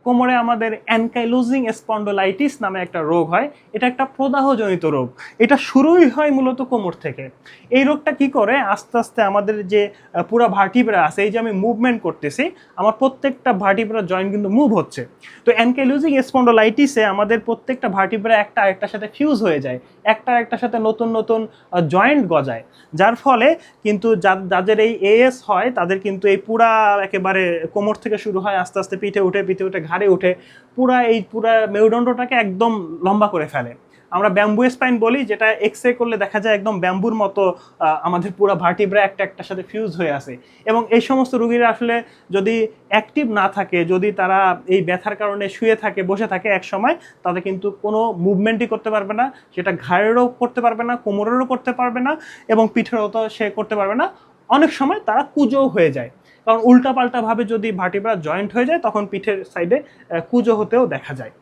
কোমরে আমাদের ankylosing spondylitis নামে একটা রোগ হয়। এটা একটা প্রদাহজনিত রোগ। এটা শুরুই হয় মূলত কোমর থেকে। এই রোগটা কি করে, আস্তে আস্তে আমাদের যে পুরা ভার্টিব্রা আছে, এই যে আমি মুভমেন্ট করতেছি, আমার প্রত্যেকটা ভার্টিব্রা জয়েন্ট কিন্তু মুভ হচ্ছে। তো অ্যানকাইলোজিং স্পন্ডোলাইটিসে আমাদের প্রত্যেকটা ভার্টিব্রা একটা আরেকটার সাথে ফিউজ হয়ে যায়, একটা আরেকটার সাথে নতুন নতুন জয়েন্ট গজায়, যার ফলে কিন্তু যাদের এই এএস হয় তাদের কিন্তু এই পুরা একেবারে কোমর থেকে শুরু হয়, আস্তে আস্তে পিঠে উঠে ঘাড়ে উঠে পুরা মেরুদণ্ডটাকে একদম লম্বা করে ফেলে। আমরা ব্যাম্বু স্পাইন বলি, যেটা এক্সরে করলে দেখা যায় একদম ব্যাম্বুর মতো আমাদের পুরো ভার্টিব্রা একটা একটার সাথে ফিউজ হয়ে আছে। এবং এই সমস্ত রোগীরা আসলে যদি অ্যাক্টিভ না থাকে, যদি তারা এই ব্যথার কারণে শুয়ে থাকে, বসে থাকে, এক সময় তাদের কিন্তু কোনো মুভমেন্টই করতে পারবে না, সেটা ঘাড়েরও করতে পারবে না, কোমরেরও করতে পারবে না, এবং পিঠেরও তো সে করতে পারবে না। অনেক সময় তারা কুঁজো হয়ে যায়, কারণ উল্টাপাল্টাভাবে যদি ভার্টিব্রা জয়েন্ট হয়ে যায় তখন পিঠের সাইডে কুঁজো হতেও দেখা যায়।